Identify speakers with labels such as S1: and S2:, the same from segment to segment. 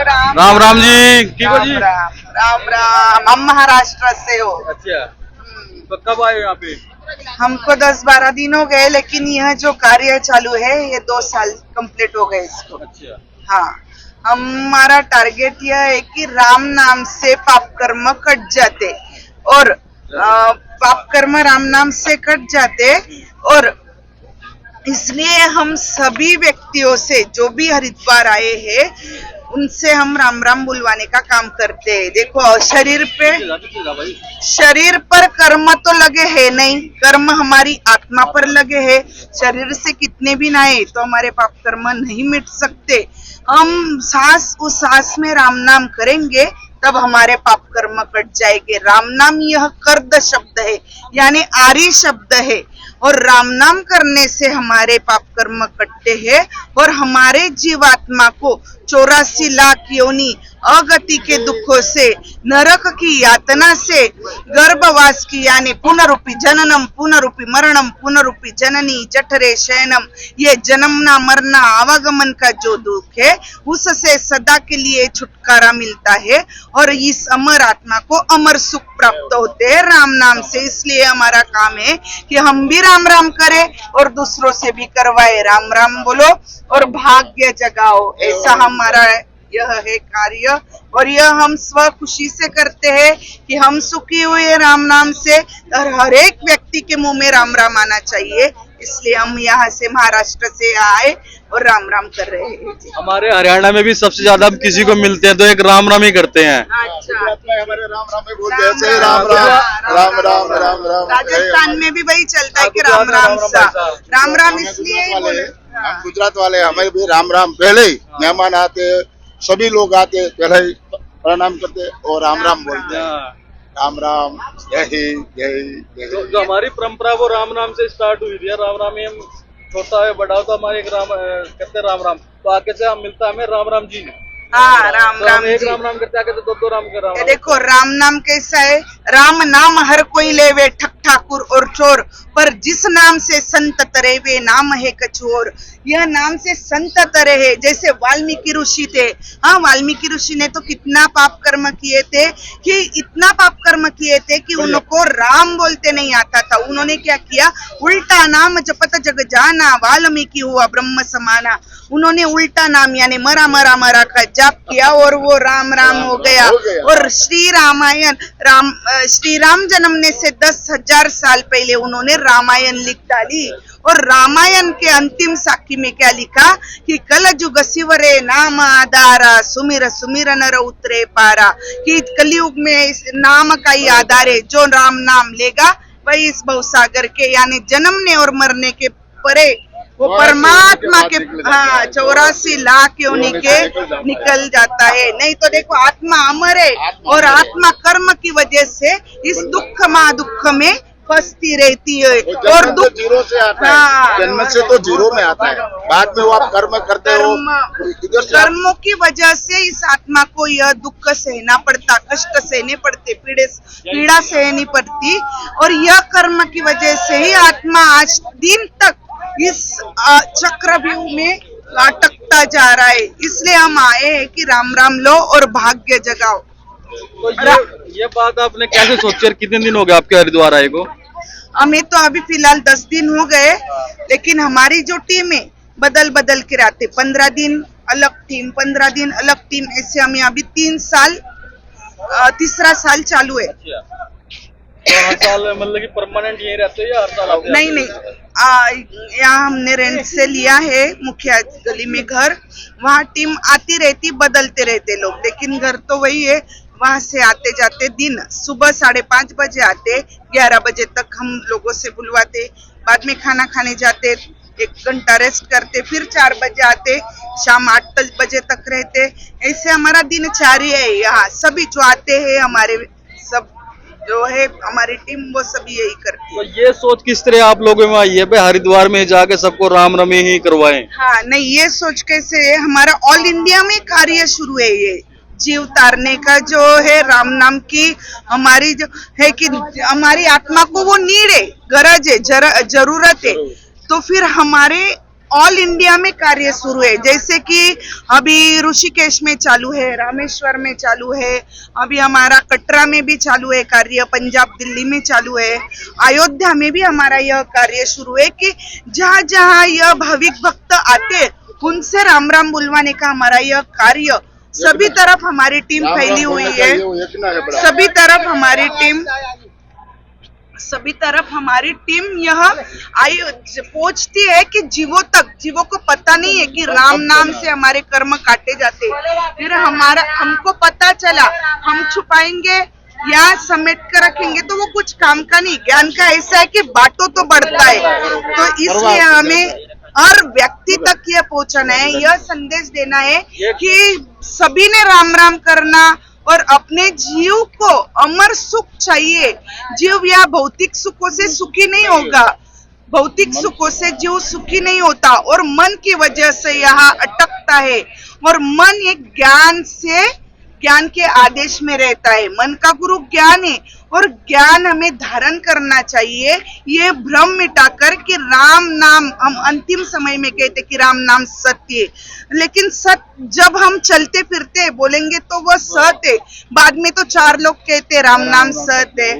S1: राम राम जी। ठीक हो जी?
S2: राम राम। हम महाराष्ट्र से हो।
S1: अच्छा, तो कब आए यहाँ पे?
S2: हमको 10-12 दिन हो गए, लेकिन यह जो कार्य चालू है ये 2 साल कंप्लीट हो गए इसको।
S1: अच्छा,
S2: हाँ, हमारा टारगेट यह है कि राम नाम से पाप कर्म कट जाते और पाप कर्म राम नाम से कट जाते, और इसलिए हम सभी व्यक्तियों से जो भी हरिद्वार आए हैं उनसे हम राम राम बुलवाने का काम करते हैं। देखो, शरीर पर कर्म तो लगे है नहीं, कर्म हमारी आत्मा पर लगे है। शरीर से कितने भी नए तो हमारे पाप कर्म नहीं मिट सकते। हम उस सांस में राम नाम करेंगे तब हमारे पाप कर्म कट जाएंगे। राम नाम यह कर्द शब्द है, यानी आरी शब्द है, और राम नाम करने से हमारे पाप कर्म कटते हैं और हमारे जीवात्मा को 84 लाख योनि अगति के दुखों से, नरक की यातना से, गर्भवास की यानी पुनरूपी जननम पुनरूपी मरणम पुनरूपी जननी जठरे शयनम, ये जन्मना मरना आवागमन का जो दुख है उससे सदा के लिए छुटकारा मिलता है और इस अमर आत्मा को अमर सुख प्राप्त होते हैं राम नाम से। इसलिए हमारा काम है कि हम भी राम राम करें और दूसरों से भी करवाए। राम राम बोलो और भाग्य जगाओ, ऐसा हमारा यह है कार्य। और यह हम स्व खुशी से करते हैं कि हम सुखी हुए राम नाम से, और हर एक व्यक्ति के मुंह में राम राम आना चाहिए। इसलिए हम यहाँ से महाराष्ट्र से आए और राम राम कर रहे हैं।
S1: हमारे हरियाणा में भी सबसे ज्यादा हम किसी को मिलते हैं तो एक राम राम ही करते हैं।
S2: अच्छा,
S3: हमारे राम राम ही बोलते हैं, राम राम राम राम राम राम।
S2: राजस्थान में भी वही चलता है कि राम राम सा राम राम, इसलिए
S3: हम गुजरात वाले, हमें भी राम राम। पहले ही मेहमान आते, सभी लोग आते, पहले ही प्रणाम करते और राम राम बोलते हैं। राम राम, जय हिंद, जय हिंद।
S1: जो हमारी परंपरा वो राम नाम से स्टार्ट हुई थी। राम राम ही हम छोटा है बड़ा हो तो हमारे एक राम कहते राम राम, तो आगे से हम मिलता हमें राम राम जी।
S2: हाँ, राम
S1: तो
S2: राम
S1: एक
S2: जी।
S1: राम राम करते आगे तो दो राम कर राम।
S2: देखो, राम नाम कैसा है, राम नाम हर कोई लेवे ठक ठाकुर और चोर, पर जिस नाम से संत तरे वे नाम है कछोर। यह नाम से संत तरे है, जैसे वाल्मीकि ऋषि थे। हाँ, वाल्मीकि ऋषि ने तो कितना पाप कर्म किए थे, कि इतना पाप कर्म किए थे कि उनको राम बोलते नहीं आता था। उन्होंने क्या किया, उल्टा नाम जपत जग जाना वाल्मीकि हुआ ब्रह्म समाना। उन्होंने उल्टा नाम यानी मरा मरा मरा का जाप किया और वो राम राम हो गया। और श्री राम जन्मने से 10,000 साल पहले उन्होंने रामायण लिख डाली। और रामायण के अंतिम साखी में क्या लिखा कि कल जुग सिवरे नाम आधारा, सुमिर सुमिर नर उतरे पारा, कि कलयुग में इस नाम का ही आधार है। जो राम नाम लेगा वही इस भवसागर के यानी जन्मने और मरने के परे वो परमात्मा के 84 लाख योनि के निकल जाता है। नहीं तो देखो, आत्मा अमर है और आत्मा कर्म की वजह से इस दुख दुख में फंसती रहती है। और दुख
S3: जीरो से आता है, जन्म से तो जीरो में आता है, बाद में वो आप कर्म करते हो।
S2: कर्मों की वजह से इस आत्मा को यह दुख सहना पड़ता, कष्ट सहने पड़ते, पीड़ा सहनी पड़ती, और यह कर्म की वजह से ही आत्मा आज दिन तक इस चक्रव्यूह में लटकता जा रहा है। इसलिए हम आए हैं कि राम राम लो और भाग्य जगाओ।
S1: तो ये बात आपने कैसे सोची और कितने दिन हो गए आपके हरिद्वार आए को?
S2: हमें तो अभी फिलहाल 10 दिन हो गए, लेकिन हमारी जो टीम है बदल बदल के रहते। 15 दिन अलग टीम, 15 दिन अलग टीम, ऐसे हमें अभी 3 साल चालू है।
S1: तो हर साल मतलब कि परमानेंट यही रहते हैं या हर साल आते हैं?
S2: नहीं, यहाँ हमने रेंट से लिया है मुखिया गली में घर। वहाँ टीम आती रहती, बदलते रहते लोग, लेकिन घर तो वही है। वहां से आते जाते दिन सुबह 5:30 बजे आते, 11 बजे तक हम लोगों से बुलवाते, बाद में खाना खाने जाते, 1 घंटा रेस्ट करते, फिर 4 बजे आते, शाम 8 बजे तक रहते। ऐसे हमारा दिनचर्या है। यहाँ सभी जो आते हैं, हमारे सब जो है हमारी टीम, वो सभी यही करती है।
S1: तो ये सोच किस तरह आप लोगों में आई है भाई हरिद्वार में जाके सबको राम रमी ही करवाएं?
S2: हाँ, नहीं, ये सोच कैसे है, हमारा ऑल इंडिया में कार्य शुरू है। ये जीव तारने का जो है राम नाम की हमारी जो है कि हमारी आत्मा को वो नीड है, गरज है, जरूरत है। तो फिर हमारे ऑल इंडिया में कार्य शुरू है। जैसे कि अभी ऋषिकेश में चालू है, रामेश्वर में चालू है, अभी हमारा कटरा में भी चालू है कार्य, पंजाब दिल्ली में चालू है, अयोध्या में भी हमारा यह कार्य शुरू है कि जहाँ जहाँ यह भाविक भक्त आते उनसे राम राम बुलवाने का हमारा यह कार्य सभी तरफ हमारी टीम फैली हुई है। सभी तरफ हमारी टीम यह आई पहुंचती है कि जीवों को पता नहीं है कि राम नाम से हमारे कर्म काटे जाते। फिर हमको पता चला, हम छुपाएंगे या समेट कर रखेंगे तो वो कुछ काम का नहीं। ज्ञान का ऐसा है कि बांटो तो बढ़ता है, तो इसलिए हमें हर व्यक्ति तक यह पहुंचाना है, यह संदेश देना है कि सभी ने राम राम करना और अपने जीव को अमर सुख चाहिए। जीव या भौतिक सुखों से सुखी नहीं होगा, भौतिक सुखों से जीव सुखी नहीं होता और मन की वजह से यहाँ अटकता है। और मन एक ज्ञान के आदेश में रहता है। मन का गुरु ज्ञान है और ज्ञान हमें धारण करना चाहिए। ये भ्रम मिटाकर कि राम नाम, हम अंतिम समय में कहते कि राम नाम सत्य है, लेकिन सत्य जब हम चलते फिरते बोलेंगे तो वो सत्य है। बाद में तो 4 लोग कहते राम नाम सत्य है,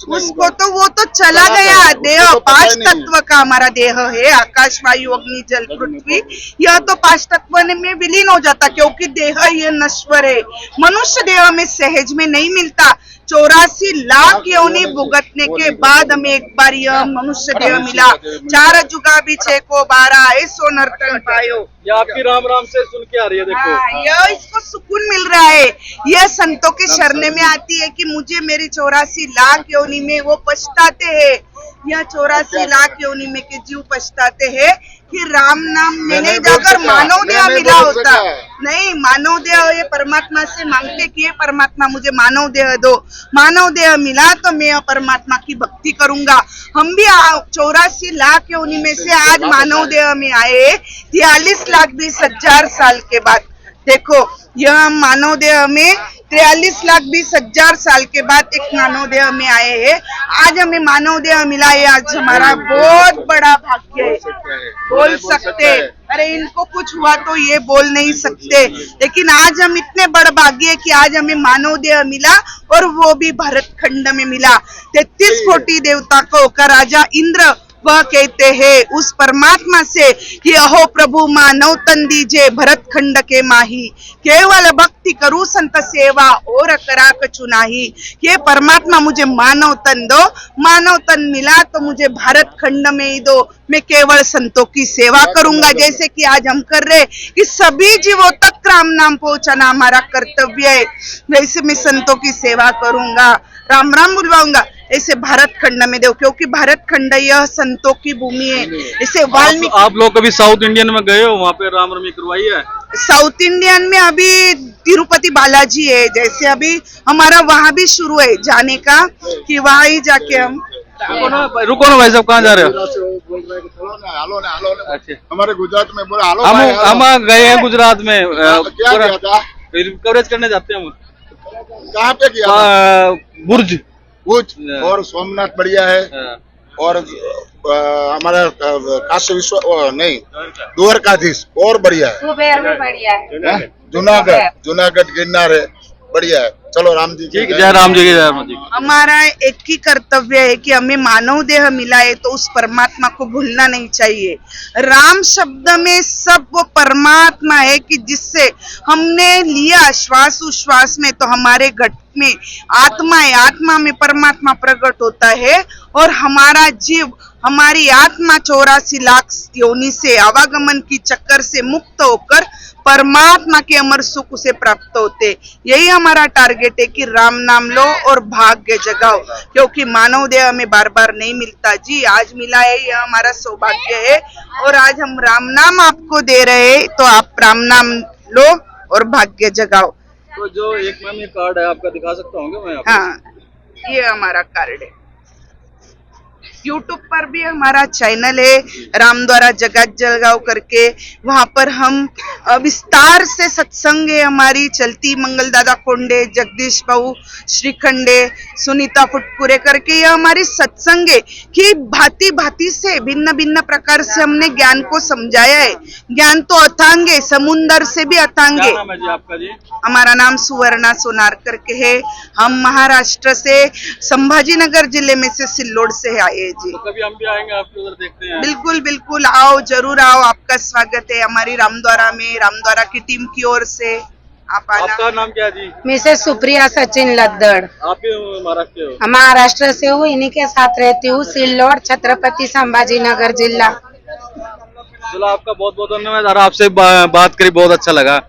S2: उसको तो वो तो चला गया। देह 5 तत्व का हमारा देह है, आकाश वायु अग्नि जल पृथ्वी, यह तो 5 तत्व में विलीन हो जाता क्योंकि देह ये नश्वर है। मनुष्य देह में सहज में नहीं मिलता। 84 लाख योनि भुगतने के बाद हमें एक बार यह मनुष्य देह मिला। 4 जुगा भी 6 को 12 ऐसो नर्तन पायो।
S1: ये आपकी राम राम से सुन के आ रही है, देखो
S2: यह इसको सुकून मिल रहा है। यह संतों के शरण में आती है कि मुझे मेरी 84 लाख योनि में वो पछताते हैं। यह 84 लाख योनि में के जीव पछताते हैं कि राम नाम मैंने जाकर मानव देह मिला होता नहीं। मानव देह ये परमात्मा से मांगते कि ये परमात्मा मुझे मानव देह दो, मानव देह मिला तो मैं परमात्मा की भक्ति करूंगा। हम भी 84 लाख योनि में से आज मानव देह में आए 43 लाख 20 हजार साल के बाद। देखो यह मानव देह में 43 लाख 20 हजार साल के बाद एक मानव देह में आए हैं। आज हमें मानव देह मिला है, आज हमारा बहुत बड़ा भाग्य है। बोल सकते, अरे इनको कुछ हुआ तो ये बोल नहीं सकते, लेकिन आज हम इतने बड़ भाग्य है कि आज हमें मानव देह मिला और वो भी भरत खंड में मिला। 33 कोटि देवता को का राजा इंद्र वह कहते हैं उस परमात्मा से कि अहो प्रभु मानव तन दीजे भरत खंड के माही, केवल भक्ति करूं संत सेवा और करा कछु नाही। ये परमात्मा मुझे मानव तन दो, मानव तन मिला तो मुझे भारत खंड में ही दो, मैं केवल संतों की सेवा करूंगा। जैसे कि आज हम कर रहे कि सभी जीवों तक राम नाम पहुंचाना हमारा कर्तव्य है, वैसे मैं संतों की सेवा करूंगा, राम राम बुलवाऊंगा। ऐसे भारत खंड में दो, क्योंकि भारत खंड यह संतों की भूमि है। ऐसे वाल्मीकि
S1: आप लोग कभी साउथ इंडियन में गए हो, वहाँ पे रामनवमी करवाई है?
S2: साउथ इंडियन में अभी तिरुपति बालाजी है, जैसे अभी हमारा वहाँ भी शुरू है जाने का कि वहाँ ही जाके हम
S1: रुको ना भाई साहब, कहाँ जा रहे हो?
S3: अच्छा, हमारे गुजरात में बोला हालो।
S1: हम गए हैं गुजरात में,
S3: क्या किया था?
S1: कवरेज करने जाते हैं हम।
S3: कहाँ पे किया?
S1: बुर्ज
S3: और सोमनाथ बढ़िया है, और हमारा काशी विश्व नहीं द्वारकाधीश और बढ़िया है, जूनागढ़ गिरनार है, बढ़िया है। चलो राम जी
S1: ठीक, जय राम जी की जय राम जी।
S2: हमारा एक ही कर्तव्य है कि हमें मानव देह मिला है तो उस परमात्मा को भूलना नहीं चाहिए। राम शब्द में सब वो परमात्मा है कि जिससे हमने लिया श्वास उश्वास में तो हमारे घट में आत्मा है, आत्मा में परमात्मा प्रकट होता है और हमारा जीव, हमारी आत्मा 84 लाख योनि से आवागमन की चक्कर से मुक्त होकर परमात्मा के अमर सुख उसे प्राप्त होते। यही हमारा टारगेट है कि राम नाम लो और भाग्य जगाओ, क्योंकि मानव देह हमें बार बार नहीं मिलता जी, आज मिला है, यह हमारा सौभाग्य है। और आज हम राम नाम आपको दे रहे हैं तो आप राम नाम लो और भाग्य जगाओ।
S1: तो जो एक मैम ये कार्ड है आपका, दिखा सकता हूँ क्या मैं आपको?
S2: हाँ, ये हमारा कार्ड है। यूट्यूब पर भी हमारा चैनल है रामद्वारा जगत जलगांव करके, वहां पर हम विस्तार से सत्संग है हमारी चलती, मंगल दादा कोंडे, जगदीश बाबू श्रीखंडे, सुनीता फुटपुरे करके ये हमारी सत्संग है कि भांति भांति से भिन्न भिन्न प्रकार से हमने ज्ञान को समझाया है। ज्ञान तो अथांग है, समुंदर से भी अथांग
S1: क्या
S2: है।
S1: नाम है जी आपका जी?
S2: हमारा नाम सुवर्णा सोनार करके है। हम महाराष्ट्र से संभाजीनगर जिले में से सिल्लोड से आए हैं जी।
S1: तो कभी हम भी आएंगे आपके उधर, देखते हैं।
S2: बिल्कुल बिल्कुल, आओ, जरूर आओ, आपका स्वागत है हमारी रामद्वारा में, रामद्वारा की टीम की ओर से आप आना।
S1: आपका नाम क्या है जी?
S4: मिसेस सुप्रिया सचिन लद्दड़,
S1: आप भी महाराष्ट्र के हो?
S4: महाराष्ट्र से हूँ, इन्हीं के साथ रहती हूँ, सिल्लोड छत्रपति संभाजीनगर जिला।
S1: चलो, आपका बहुत बहुत धन्यवाद। और आपसे बात करी बहुत अच्छा लगा।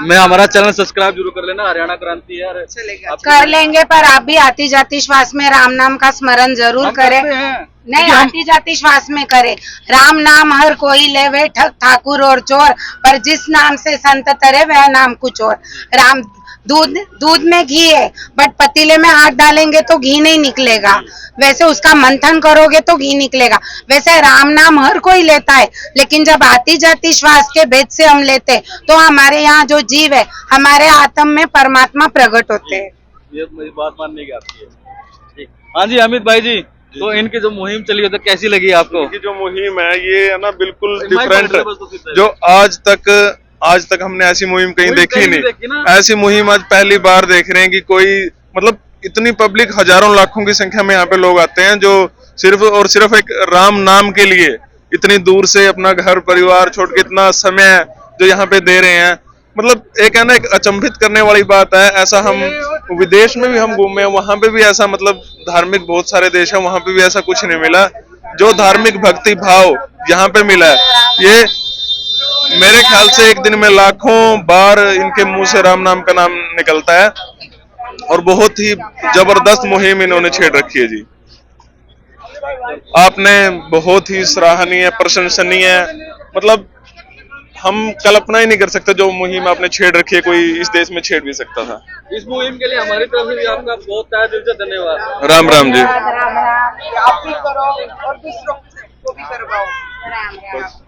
S1: मैं हमारा चैनल सब्सक्राइब जरूर कर लेना, हरियाणा क्रांति है।
S2: चलेगा,
S4: कर लेंगे, पर आप भी आती जाती श्वास में राम नाम का स्मरण जरूर
S1: हम
S4: करें।
S1: करते हैं।
S4: नहीं, आती जाती श्वास में करे। राम नाम हर कोई लेवे, ठग ठाकुर और चोर, पर जिस नाम से संत तरे वह नाम कुछ और। राम दूध में घी है, बट पतीले में हाथ डालेंगे तो घी नहीं निकलेगा, वैसे उसका मंथन करोगे तो घी निकलेगा। वैसे राम नाम हर कोई लेता है, लेकिन जब आती जाती श्वास के भेद से हम लेते तो हमारे यहाँ जो जीव है, हमारे आत्म में परमात्मा प्रकट होते हैं।
S1: ये मेरी बात मानने की आपकी है। ठीक। हाँ जी, अमित भाई जी, तो इनकी जो मुहिम चली है तो कैसी लगी आपको?
S5: इनकी जो मुहिम है ये है ना बिल्कुल
S1: माइक
S5: डिफरेंट,
S1: पकड़ लो बस तो सीधा है।
S5: जो आज तक हमने ऐसी मुहिम कहीं
S1: मुहिम
S5: देखी
S1: कहीं नहीं देखी
S5: नहीं।
S1: ना।
S5: ऐसी मुहिम आज पहली बार देख रहे हैं कि कोई मतलब इतनी पब्लिक, हजारों लाखों की संख्या में यहाँ पे लोग आते हैं जो सिर्फ और सिर्फ एक राम नाम के लिए इतनी दूर से अपना घर परिवार छोड़ के इतना समय जो यहाँ पे दे रहे हैं। मतलब एक है ना, एक अचंभित करने वाली बात है। ऐसा हम विदेश में भी हम घूमे, वहां पे भी ऐसा, मतलब धार्मिक बहुत सारे देश है, वहां पे भी ऐसा कुछ नहीं मिला जो धार्मिक भक्ति भाव यहाँ पे मिला है। ये मेरे ख्याल से एक दिन में लाखों बार इनके मुंह से राम नाम का नाम निकलता है, और बहुत ही जबरदस्त मुहिम इन्होंने छेड़ रखी है जी। आपने बहुत ही सराहनीय, प्रशंसनीय, मतलब हम कल्पना ही नहीं कर सकते जो मुहिम आपने छेड़ रखी है, कोई इस देश में छेड़ भी सकता था।
S1: इस मुहिम के लिए हमारी तरफ से भी आपका बहुत तहे दिल से धन्यवाद।
S5: राम राम जी।
S2: आप भी करो और दूसरों को भी करवाओ।
S4: राम राम।